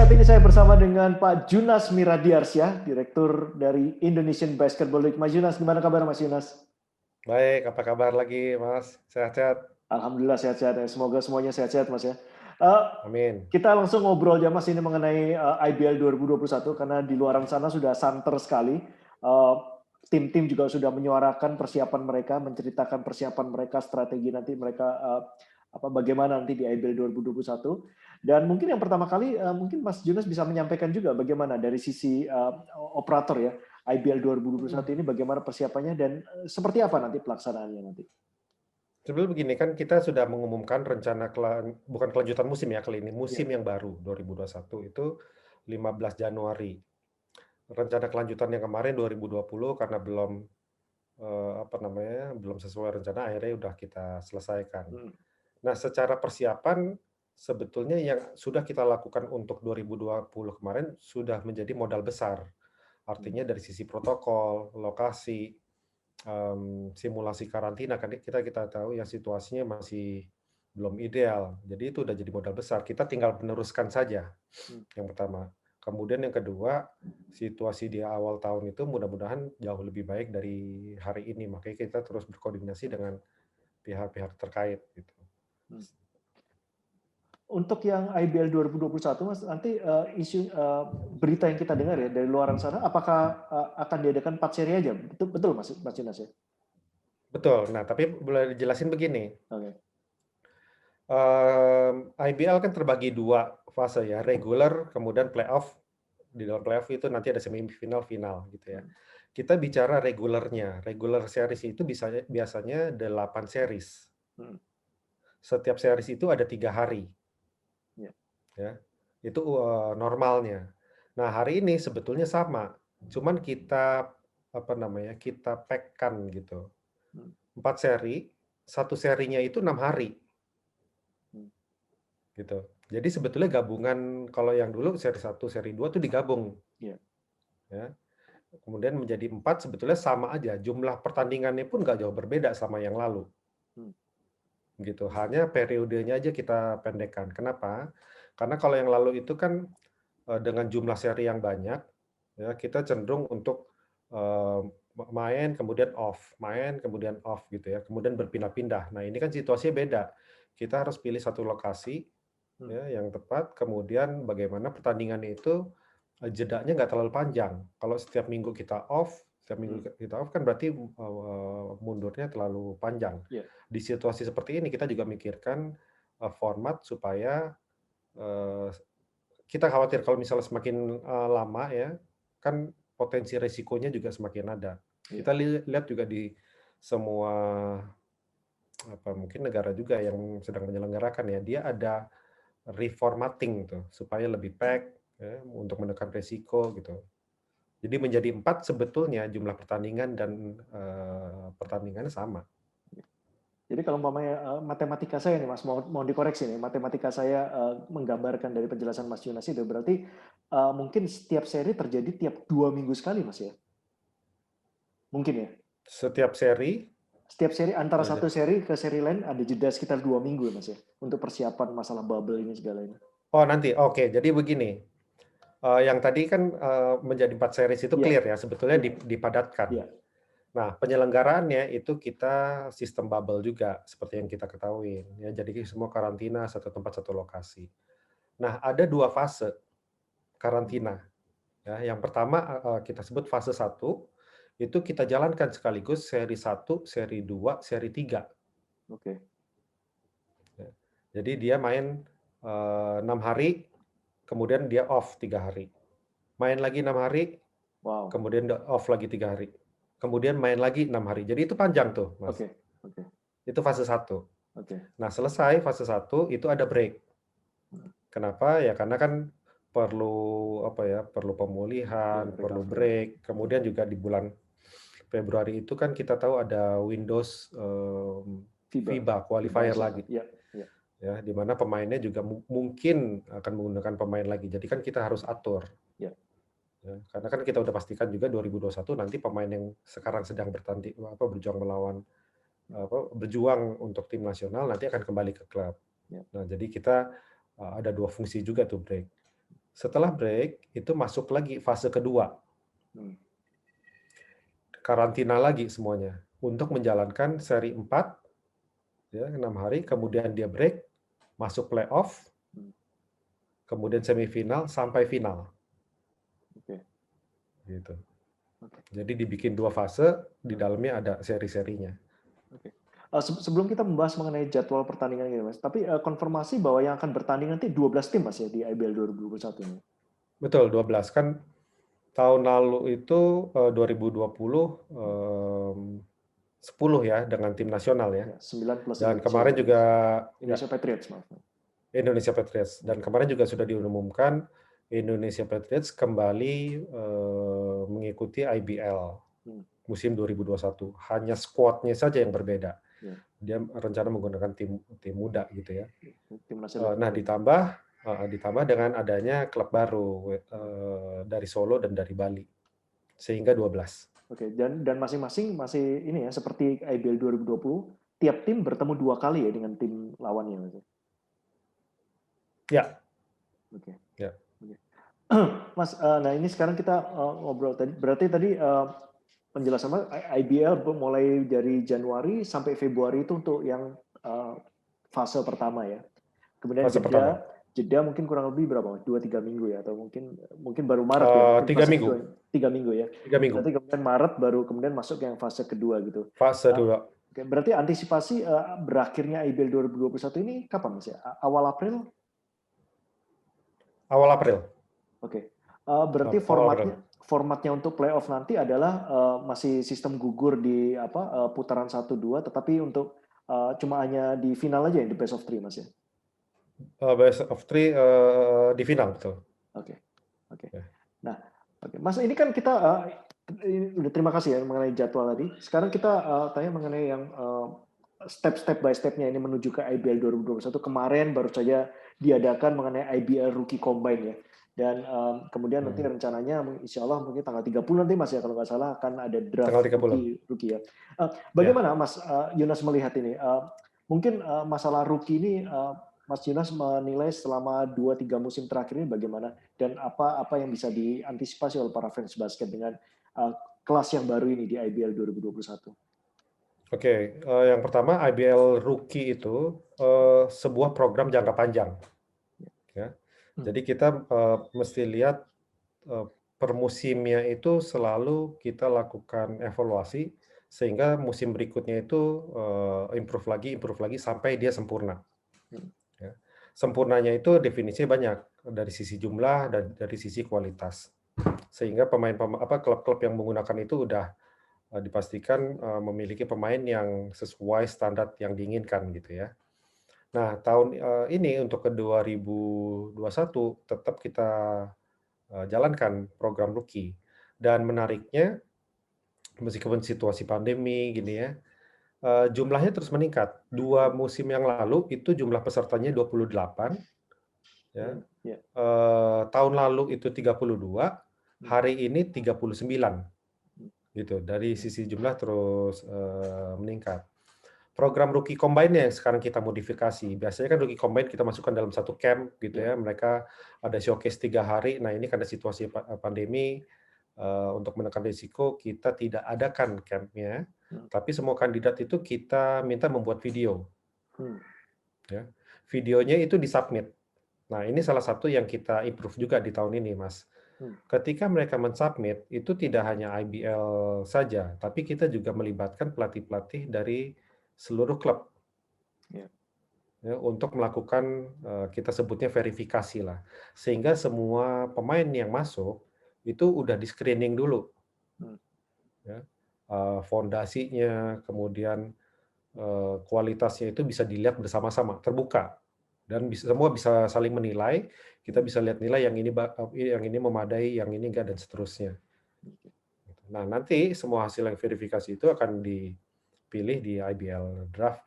saat ini saya bersama dengan Pak Junas Miradiarsya, Direktur dari Indonesian Basketball League. Mas Junas, gimana kabar Mas Junas? Baik, apa kabar lagi, Mas? Sehat-sehat? Alhamdulillah sehat-sehat ya. Semoga semuanya sehat-sehat Mas ya. Eh, Amin. kita langsung ngobrol aja Mas ini mengenai IBL 2021 karena di luar sana sudah santer sekali. Eh, Tim-tim juga sudah menyuarakan persiapan mereka, menceritakan persiapan mereka, strategi nanti mereka bagaimana nanti di IBL 2021. Dan mungkin yang pertama kali mungkin Mas Junas bisa menyampaikan juga bagaimana dari sisi operator ya IBL 2021 ini bagaimana persiapannya dan seperti apa nanti pelaksanaannya nanti. Sebelum begini, kan kita sudah mengumumkan rencana bukan kelanjutan musim ya kali ini, Iya. musim yang baru 2021 itu 15 Januari. Rencana kelanjutan yang kemarin 2020 karena belum sesuai rencana akhirnya udah kita selesaikan. Hmm. Nah, secara persiapan sebetulnya yang sudah kita lakukan untuk 2020 kemarin sudah menjadi modal besar. Artinya dari sisi protokol, lokasi, simulasi karantina kan kita tahu ya situasinya masih belum ideal. Jadi itu udah jadi modal besar. Kita tinggal meneruskan saja, Hmm. yang pertama. Kemudian yang kedua, situasi di awal tahun itu mudah-mudahan jauh lebih baik dari hari ini. Makanya kita terus berkoordinasi dengan pihak-pihak terkait gitu. Hmm. Untuk yang IBL 2021, Mas, nanti berita yang kita dengar ya dari luaran sana, apakah akan diadakan 4 seri aja? Betul, betul Mas Junas ya? Betul. Nah, tapi boleh dijelasin begini. Oke. IBL kan terbagi dua fase ya, regular kemudian playoff. Di dalam playoff itu nanti ada semifinal, final gitu ya. Hmm. Kita bicara regulernya. Regular series itu biasanya 8 series. Hmm. Setiap series itu ada 3 hari. Ya. Ya. Itu normalnya. Nah, hari ini sebetulnya sama. Cuman kita pack-kan gitu. Hmm. 4 seri, satu serinya itu 6 hari. Hmm. Gitu. Jadi sebetulnya gabungan kalau yang dulu seri 1, seri 2 tuh digabung. Ya. Ya. Kemudian menjadi 4 sebetulnya sama aja. Jumlah pertandingannya pun nggak jauh berbeda sama yang lalu. Hmm. Gitu. Hanya periodenya aja kita pendekkan. Kenapa? Karena kalau yang lalu itu kan dengan jumlah seri yang banyak, ya kita cenderung untuk main kemudian off gitu ya. Kemudian berpindah-pindah. Nah, ini kan situasinya beda. Kita harus pilih satu lokasi Hmm. ya yang tepat, kemudian bagaimana pertandingannya itu jedanya nggak terlalu panjang. Kalau setiap minggu kita off kan berarti mundurnya terlalu panjang. Ya. Di situasi seperti ini kita juga mikirkan format supaya kita khawatir kalau misalnya semakin lama ya, kan potensi resikonya juga semakin ada. Ya. Kita lihat juga di semua mungkin negara juga yang sedang menyelenggarakan ya, dia ada reformatting tuh supaya lebih pack ya, untuk menekan resiko gitu. Jadi menjadi 4 sebetulnya jumlah pertandingan dan pertandingannya sama. Jadi kalau umpamanya matematika saya nih Mas, mau dikoreksi nih, matematika saya menggambarkan dari penjelasan Mas Junas itu berarti mungkin setiap seri terjadi tiap 2 minggu sekali Mas ya? Mungkin ya? Setiap seri Setiap seri antara ya, satu seri ke seri lain ada jeda sekitar 2 minggu ya Mas ya? Untuk persiapan masalah bubble ini segala ini. oh nanti oke, jadi begini, yang tadi kan menjadi 4 series itu Iya, clear ya, sebetulnya iya, dipadatkan. iya. Nah, penyelenggaraannya itu kita sistem bubble juga seperti yang kita ketahui ya, jadi semua karantina satu tempat satu lokasi. Nah, ada 2 fase karantina ya. Yang pertama kita sebut fase 1 itu kita jalankan sekaligus seri 1, seri 2, seri 3. Oke. Ya. Jadi dia main 6 hari, kemudian dia off 3 hari. Main lagi 6 hari, Wow. kemudian off lagi 3 hari. Kemudian main lagi 6 hari. Jadi itu panjang tuh, Mas. Oke, oke, Itu fase 1. oke. Nah, selesai fase 1 itu ada break. Kenapa? Ya karena kan perlu Ya, pemulihan, perlu recovery. break. Kemudian juga di bulan Februari itu kan kita tahu ada Windows FIBA, FIBA FIBA qualifier Asia lagi. Cup. Ya, ya. Ya, di mana pemainnya juga mungkin akan menggunakan pemain lagi. Jadi kan kita harus atur. Ya. Ya, karena kan kita udah pastikan juga 2021 nanti pemain yang sekarang sedang berjuang untuk tim nasional nanti akan kembali ke klub. Ya. Nah, jadi kita ada 2 fungsi juga tuh break. Setelah break, itu masuk lagi fase kedua. Hmm. Karantina lagi semuanya. Untuk menjalankan seri 4, ya, 6 hari, kemudian dia break, masuk playoff, Hmm. kemudian semifinal, sampai final. Oke. Gitu. Oke. Jadi dibikin 2 fase, di dalamnya ada seri-serinya. Oke. Sebelum kita membahas mengenai jadwal pertandingan ini, Mas, tapi konfirmasi bahwa yang akan bertanding nanti 12 tim, Mas, ya, di IBL 2021 ini. Betul, 12. Kan tahun lalu itu 2020 10 ya dengan tim nasional ya. Ya, 9 plus Dan Indonesia kemarin ya. juga ya, Indonesia Patriots, maaf. Indonesia Patriots. Dan kemarin juga sudah diumumkan Indonesia Patriots kembali mengikuti IBL Hmm. musim 2021. Hanya squad-nya saja yang berbeda. Ya. Dia rencana menggunakan tim muda gitu ya. Timnas elite. Nah, ditambah dengan adanya klub baru dari Solo dan dari Bali. Sehingga 12. Oke, dan masing-masing masih ini ya, seperti IBL 2020, tiap tim bertemu 2 kali ya dengan tim lawannya, Mas. Ya. Oke. Ya. Oke. Mas, nah ini sekarang kita ngobrol tadi, berarti tadi penjelasan Mas, IBL mulai dari Januari sampai Februari itu untuk yang fase pertama ya. Kemudian Fase pertama. jeda mungkin kurang lebih berapa? 2-3 minggu ya, atau mungkin baru Maret ya, mungkin 3 fase minggu. kedua. 3 minggu ya. 3 minggu. Berarti kemudian Maret baru kemudian masuk yang fase kedua gitu. Fase 2. Oke, berarti antisipasi berakhirnya IBL 2021 ini kapan, Mas ya? Awal April? Awal April. Oke. Berarti Awal April. formatnya untuk playoff nanti adalah masih sistem gugur di putaran 1-2, tetapi untuk cuma hanya di final aja ya, di best of 3, Mas ya? Best of 3 di final, betul. Oke. Oke. Ya. Nah, oke. Mas, ini kan kita udah terima kasih ya mengenai jadwal tadi. Sekarang kita tanya mengenai yang step by step-nya ini menuju ke IBL 2021. Kemarin baru saja diadakan mengenai IBL Rookie Combine ya. Dan kemudian nanti rencananya insya Allah mungkin tanggal 30 nanti Mas ya, kalau nggak salah akan ada draft Tanggal 30. rookie ya. Ya. Bagaimana Mas Yunas melihat ini? Mungkin masalah rookie ini Mas Yunas menilai selama 2-3 musim terakhir ini bagaimana, dan apa yang bisa diantisipasi oleh para fans basket dengan kelas yang baru ini di IBL 2021? Oke, yang pertama IBL Rookie itu sebuah program jangka panjang. Ya. Jadi kita mesti lihat per musimnya itu selalu kita lakukan evaluasi sehingga musim berikutnya itu improve lagi sampai dia sempurna. Ya. Sempurnanya itu definisinya banyak, dari sisi jumlah dan dari sisi kualitas. Sehingga klub-klub yang menggunakan itu udah dipastikan memiliki pemain yang sesuai standar yang diinginkan gitu ya. Nah, tahun ini untuk ke 2021 tetap kita jalankan program rookie. Dan menariknya, meskipun situasi pandemi gini ya, jumlahnya terus meningkat. 2 musim yang lalu itu jumlah pesertanya 28, ya. Tahun lalu itu 32, hari ini 39, gitu. Dari sisi jumlah terus meningkat. Program Rookie Combine yang sekarang kita modifikasi. Biasanya kan Rookie Combine kita masukkan dalam satu camp gitu ya. Mereka ada showcase 3 hari. Nah, ini karena situasi pandemi, untuk menekan risiko kita tidak adakan camp-nya. Tapi semua kandidat itu kita minta membuat video. Ya. Videonya itu disubmit. Nah, ini salah satu yang kita improve juga di tahun ini, Mas. Ketika mereka mensubmit, itu tidak hanya IBL saja, tapi kita juga melibatkan pelatih-pelatih dari seluruh klub. Ya, untuk melakukan kita sebutnya verifikasi lah, sehingga semua pemain yang masuk itu udah di screening dulu, ya, fondasinya, kemudian kualitasnya itu bisa dilihat bersama-sama, terbuka, dan semua bisa saling menilai. Kita bisa lihat nilai yang ini memadai, yang ini enggak, dan seterusnya. Nah, nanti semua hasil yang verifikasi itu akan dipilih di IBL draft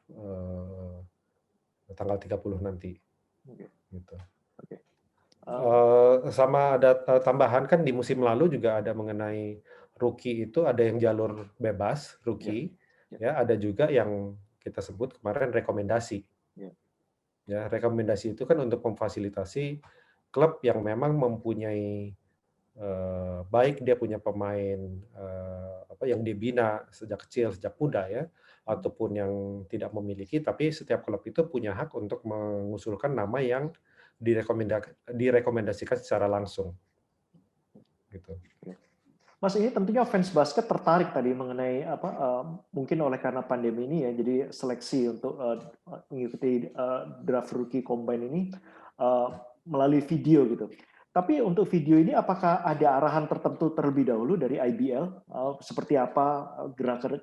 tanggal 30 nanti. Gitu. Sama ada tambahan kan di musim lalu juga ada mengenai rookie itu ada yang jalur bebas rookie, ya ada juga yang kita sebut kemarin rekomendasi. Ya, rekomendasi itu kan untuk memfasilitasi klub yang memang mempunyai baik dia punya pemain yang dia bina sejak kecil, sejak muda ya, ataupun yang tidak memiliki, tapi setiap klub itu punya hak untuk mengusulkan nama yang direkomendasikan secara langsung, gitu. Mas, ini tentunya fans basket tertarik tadi mengenai mungkin oleh karena pandemi ini ya, jadi seleksi untuk mengikuti draft rookie combine ini melalui video gitu. Tapi untuk video ini apakah ada arahan tertentu terlebih dahulu dari IBL seperti apa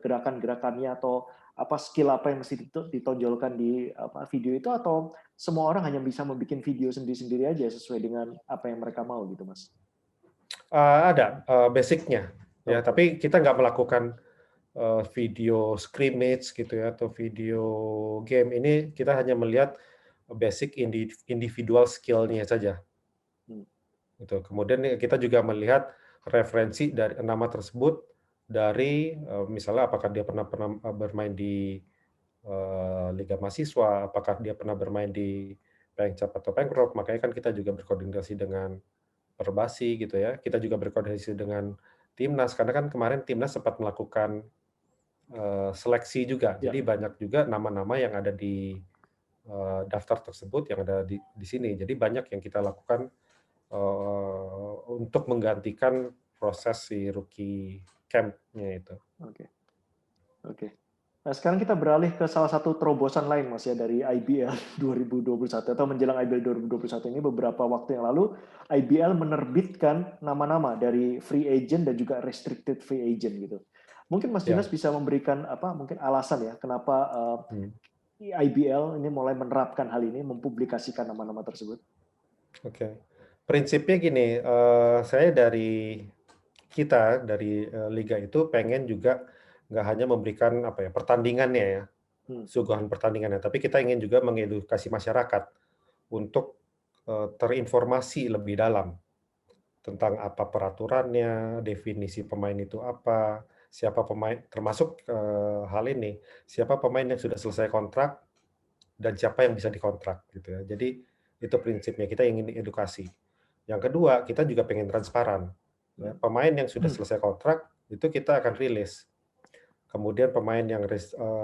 gerakan-gerakannya atau apa skill apa yang mesti ditonjolkan di video itu, atau semua orang hanya bisa membuat video sendiri-sendiri aja sesuai dengan apa yang mereka mau gitu, Mas? Ada basic-nya ya, tapi kita nggak melakukan video scrimmage gitu ya, atau video game. Ini kita hanya melihat basic individual skill-nya saja. Gitu. Kemudian kita juga melihat referensi dari nama tersebut dari misalnya apakah dia pernah bermain di Liga Mahasiswa, apakah dia pernah bermain di Pengcap atau Pengprov. Makanya kan kita juga berkoordinasi dengan Perbasi gitu ya. Kita juga berkoordinasi dengan Timnas, karena kan kemarin Timnas sempat melakukan seleksi juga. Jadi banyak juga nama-nama yang ada di daftar tersebut yang ada di sini. Jadi banyak yang kita lakukan untuk menggantikan proses si rookie camp-nya itu. Oke. Nah, sekarang kita beralih ke salah satu terobosan lain, Mas, ya, dari IBL 2021 atau menjelang IBL 2021 ini. Beberapa waktu yang lalu IBL menerbitkan nama-nama dari free agent dan juga restricted free agent gitu. Mungkin Mas Dinas bisa memberikan mungkin alasan ya kenapa IBL ini mulai menerapkan hal ini, mempublikasikan nama-nama tersebut. Oke. Prinsipnya gini, saya dari liga itu pengen juga nggak hanya memberikan pertandingannya ya, suguhan pertandingannya, tapi kita ingin juga mengedukasi masyarakat untuk terinformasi lebih dalam tentang apa peraturannya, definisi pemain itu apa, siapa pemain, termasuk hal ini, siapa pemain yang sudah selesai kontrak dan siapa yang bisa dikontrak gitu ya. Jadi itu prinsipnya, kita ingin edukasi. Yang kedua, kita juga pengen transparan. Ya, pemain yang sudah selesai kontrak itu kita akan rilis. Kemudian pemain yang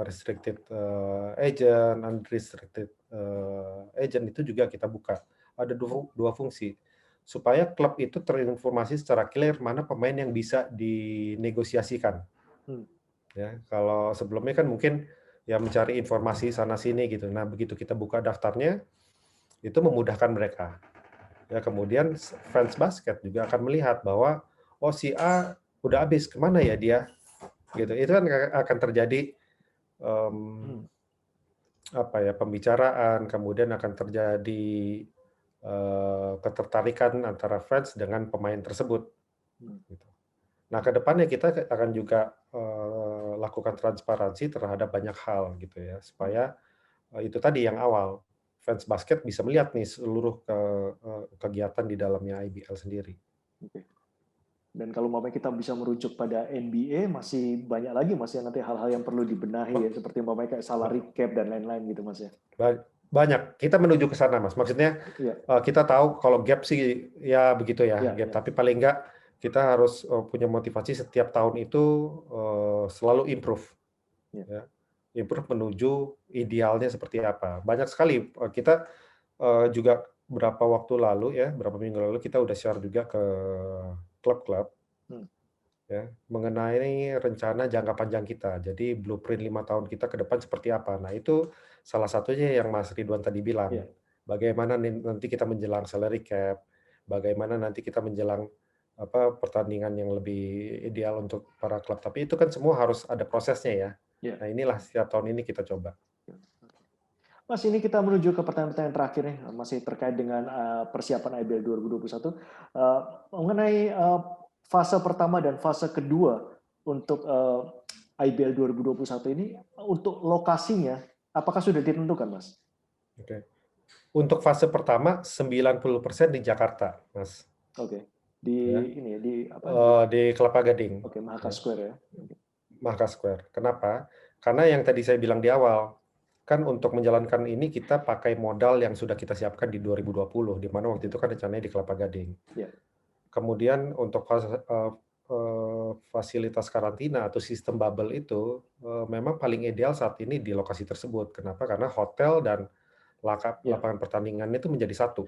restricted agent, unrestricted agent itu juga kita buka. Ada dua fungsi. Supaya klub itu terinformasi secara clear mana pemain yang bisa dinegosiasikan. Ya, kalau sebelumnya kan mungkin ya mencari informasi sana sini gitu. Nah, begitu kita buka daftarnya, itu memudahkan mereka. Ya, kemudian fans basket juga akan melihat bahwa oh si A udah habis, kemana ya dia? Gitu. Itu kan akan terjadi pembicaraan, kemudian akan terjadi ketertarikan antara fans dengan pemain tersebut. Gitu. Nah, ke depannya kita akan juga lakukan transparansi terhadap banyak hal gitu ya, supaya itu tadi yang awal, fans basket bisa melihat nih seluruh kegiatan di dalamnya IBL sendiri. Dan kalau kita bisa merujuk pada NBA, masih banyak lagi Mas ya nanti hal-hal yang perlu dibenahi ya, seperti kayak salary cap dan lain-lain gitu Mas ya. Banyak. Kita menuju ke sana Mas. Maksudnya kita tahu kalau gap sih ya begitu ya, gap. Tapi paling enggak kita harus punya motivasi setiap tahun itu selalu improve. Ya. Improve menuju idealnya seperti apa. Banyak sekali kita juga beberapa minggu lalu kita udah share juga ke klub-klub ya mengenai rencana jangka panjang kita. Jadi blueprint 5 tahun kita ke depan seperti apa. Nah, itu salah satunya yang Mas Ridwan tadi bilang. Bagaimana nanti kita menjelang salary cap, bagaimana nanti kita menjelang pertandingan yang lebih ideal untuk para klub. Tapi itu kan semua harus ada prosesnya ya. Nah, inilah setiap tahun ini kita coba. Mas, ini kita menuju ke pertanyaan-pertanyaan terakhir nih, masih terkait dengan persiapan IBL 2021. Mengenai fase pertama dan fase kedua untuk IBL 2021 ini, untuk lokasinya, apakah sudah ditentukan, Mas? Oke. Untuk fase pertama 90% di Jakarta, Mas. Oke. Di Kelapa Gading. Oke, Mahaka Square ya. Mahaka Square. Kenapa? Karena yang tadi saya bilang di awal, kan untuk menjalankan ini kita pakai modal yang sudah kita siapkan di 2020, di mana waktu itu kan rencananya di Kelapa Gading. Ya. Kemudian untuk fasilitas karantina atau sistem bubble itu memang paling ideal saat ini di lokasi tersebut. Kenapa? Karena hotel dan lapangan pertandingan itu menjadi satu.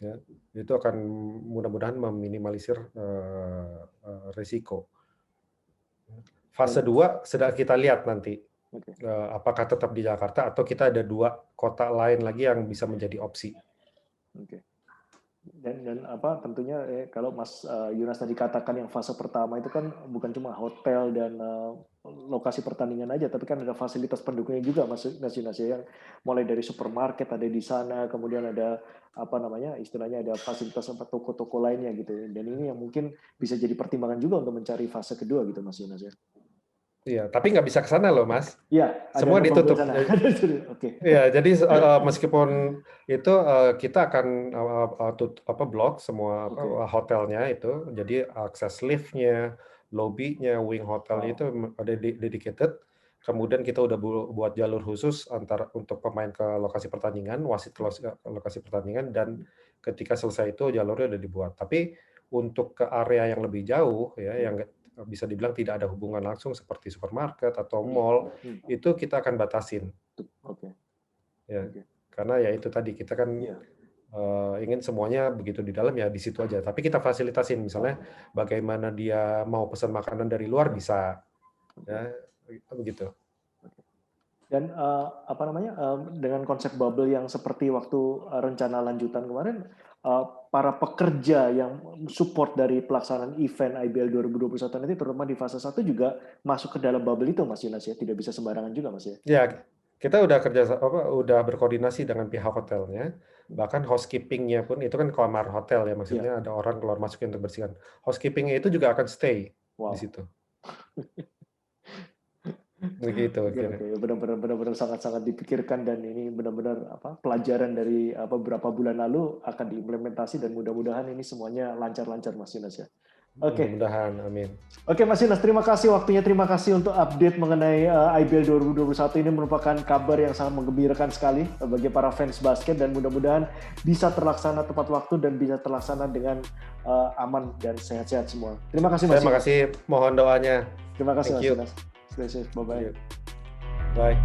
Ya, itu akan mudah-mudahan meminimalisir risiko. Fase 2 sedang kita lihat nanti. Apakah tetap di Jakarta atau kita ada 2 kota lain lagi yang bisa menjadi opsi. Oke. Dan tentunya kalau Mas Yunas tadi katakan yang fase pertama itu kan bukan cuma hotel dan lokasi pertandingan aja, tapi kan ada fasilitas pendukungnya juga Mas Yunas ya, yang mulai dari supermarket ada di sana, kemudian ada istilahnya ada fasilitas toko-toko lainnya gitu. Dan ini yang mungkin bisa jadi pertimbangan juga untuk mencari fase kedua gitu Mas Yunas ya. Iya, tapi nggak bisa ke sana loh, Mas. Iya, semua ditutup. Oke. Iya, jadi meskipun itu kita akan blok semua hotelnya itu, jadi akses lift-nya, lobby-nya, wing hotelnya itu ada dedicated. Kemudian kita udah buat jalur khusus untuk pemain ke lokasi pertandingan, wasit ke lokasi pertandingan, dan ketika selesai itu jalurnya udah dibuat. Tapi untuk ke area yang lebih jauh ya, yang bisa dibilang tidak ada hubungan langsung seperti supermarket atau mall, itu kita akan batasin. Ya, karena ya itu tadi kita kan ingin semuanya begitu di dalam ya di situ aja. Tapi kita fasilitasin, misalnya bagaimana dia mau pesan makanan dari luar bisa, ya begitu. Dan dengan konsep bubble yang seperti waktu rencana lanjutan kemarin, para pekerja yang support dari pelaksanaan event IBL 2021 nanti, terutama di fase 1 juga masuk ke dalam bubble itu, Mas Yunas ya, tidak bisa sembarangan juga, Mas ya. Ya, kita udah berkoordinasi dengan pihak hotelnya, bahkan housekeeping-nya pun itu kan kamar hotel ya, maksudnya ada orang keluar masuk untuk bersihkan. Housekeeping-nya itu juga akan stay di situ. Begitu. Benar-benar sangat-sangat dipikirkan, dan ini benar-benar pelajaran dari beberapa bulan lalu akan diimplementasi, dan mudah-mudahan ini semuanya lancar-lancar, Mas Yunas ya. Oke. Mudah-mudahan, amin. Oke, Mas Yunas, terima kasih waktunya, terima kasih untuk update mengenai IBL 2021. Ini merupakan kabar yang sangat menggembirakan sekali bagi para fans basket, dan mudah-mudahan bisa terlaksana tepat waktu dan bisa terlaksana dengan aman dan sehat-sehat semua. Terima kasih, Mas. Terima kasih, mohon doanya. Terima kasih, Mas Yunas. Stay safe, bye-bye. Bye.